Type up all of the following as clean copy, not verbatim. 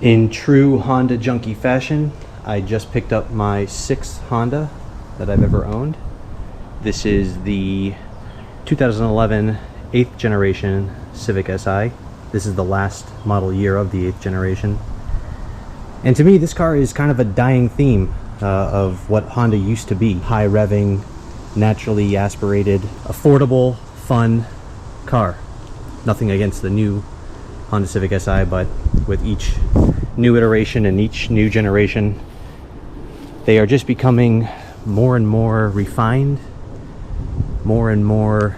In true Honda junkie fashion, I just picked up my 6th Honda that I've ever owned. This is the 2011 8th generation Civic Si. This is the last model year of the 8th generation. And to me, this car is kind of a dying theme of what Honda used to be. High revving, naturally aspirated, affordable, fun car. Nothing against the new Honda Civic Si, but with each new iteration and each new generation, they are just becoming more and more refined, more and more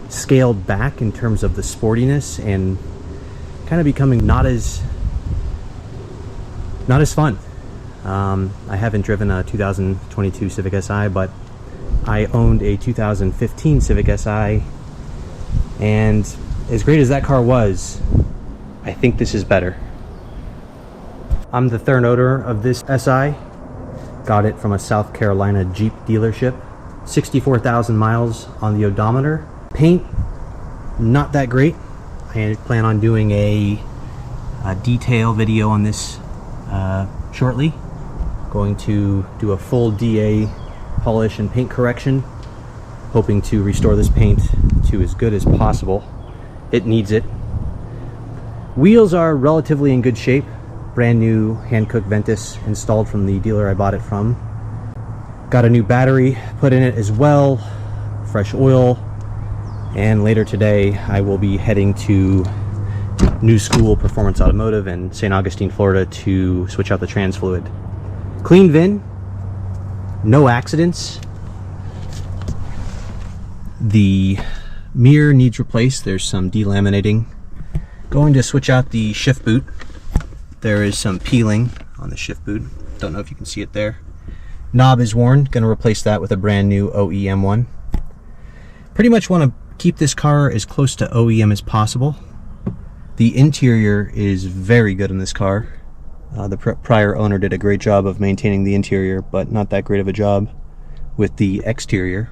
scaled back in terms of the sportiness, and kind of becoming not as fun. I haven't driven a 2022 Civic Si, but I owned a 2015 Civic Si, and as great as that car was, I think this is better. I'm the third owner of this Si. Got it from a South Carolina Jeep dealership. 64,000 miles on the odometer. Paint, not that great. I plan on doing a detail video on this shortly. Going to do a full DA polish and paint correction. Hoping to restore this paint to as good as possible. It needs it. Wheels are relatively in good shape. Brand new hand-cooked Ventus installed from the dealer I bought it from. Got a new battery put in it as well, fresh oil, and later today I will be heading to New School Performance Automotive in St. Augustine, Florida to switch out the trans fluid. Clean VIN, no accidents. The mirror needs replaced. There's some delaminating. Going to switch out the shift boot. There is some peeling on the shift boot. Don't know if you can see it there. Knob is worn. Going to replace that with a brand new OEM one. Pretty much want to keep this car as close to OEM as possible. The interior is very good in this car. The prior owner did a great job of maintaining the interior, but not that great of a job with the exterior.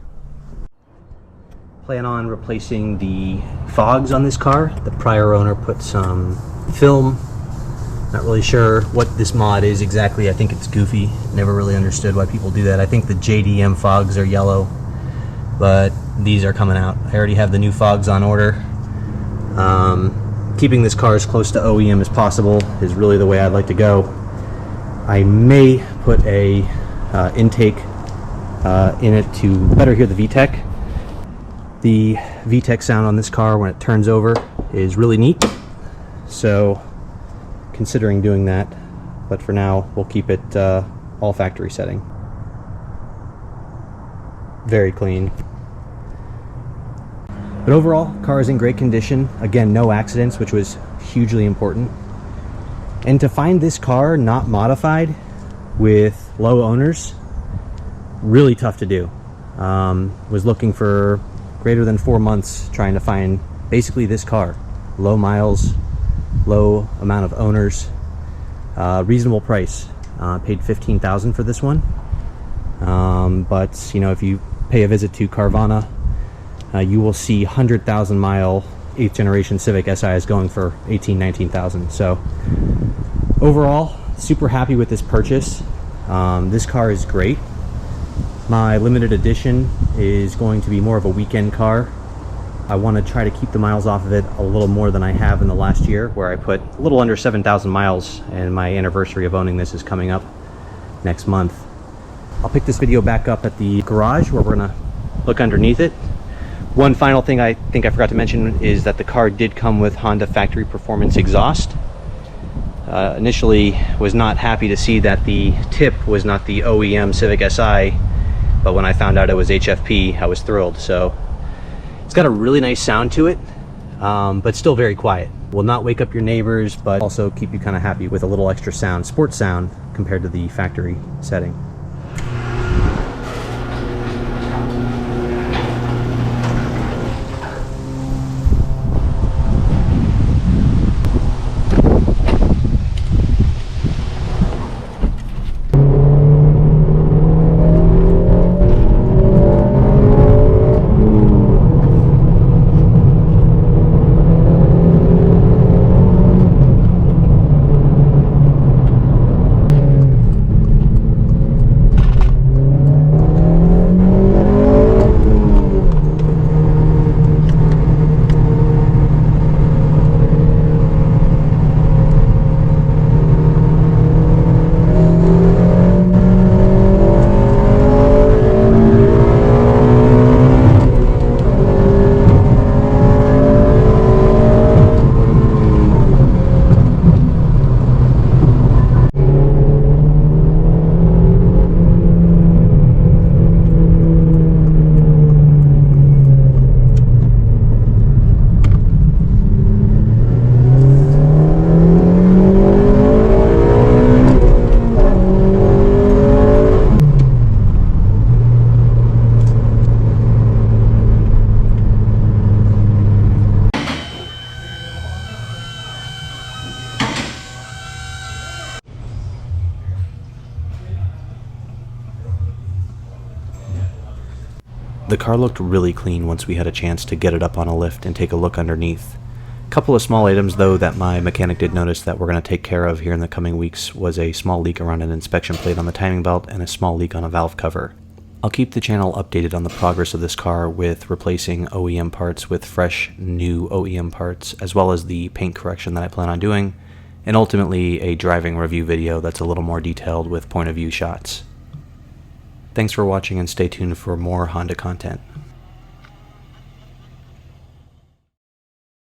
Plan on replacing the fogs on this car. The prior owner put some film. Not really sure what this mod is exactly. I think it's goofy. Never really understood why people do that. I think the JDM fogs are yellow, but these are coming out. I already have the new fogs on order. Keeping this car as close to OEM as possible is really the way I'd like to go. I may put a intake in it to better hear the VTEC. The VTEC sound on this car when it turns over is really neat, so considering doing that, but for now we'll keep it all factory setting. Very clean. But overall, car is in great condition. Again, no accidents, which was hugely important. And to find this car not modified with low owners, really tough to do. Was looking for greater than 4 months trying to find basically this car. Low miles, low amount of owners, reasonable price. Paid $15,000 for this one. But you know, if you pay a visit to Carvana, you will see 100,000 mile 8th generation Civic Si is going for $18,000-$19,000. So overall, super happy with this purchase. This car is great. My limited edition is going to be more of a weekend car. I want to try to keep the miles off of it a little more than I have in the last year, where I put a little under 7,000 miles, and my anniversary of owning this is coming up next month. I'll pick this video back up at the garage where we're going to look underneath it. One final thing I think I forgot to mention is that the car did come with Honda factory performance exhaust. Initially was not happy to see that the tip was not the OEM Civic Si, but when I found out it was HFP, I was thrilled. So it's got a really nice sound to it, but still very quiet. Will not wake up your neighbors, but also keep you kind of happy with a little extra sound, sports sound, compared to the factory setting. The car looked really clean once we had a chance to get it up on a lift and take a look underneath. A couple of small items though that my mechanic did notice that we're going to take care of here in the coming weeks was a small leak around an inspection plate on the timing belt and a small leak on a valve cover. I'll keep the channel updated on the progress of this car with replacing OEM parts with fresh, new OEM parts, as well as the paint correction that I plan on doing, and ultimately a driving review video that's a little more detailed with point of view shots. Thanks for watching and stay tuned for more Honda content.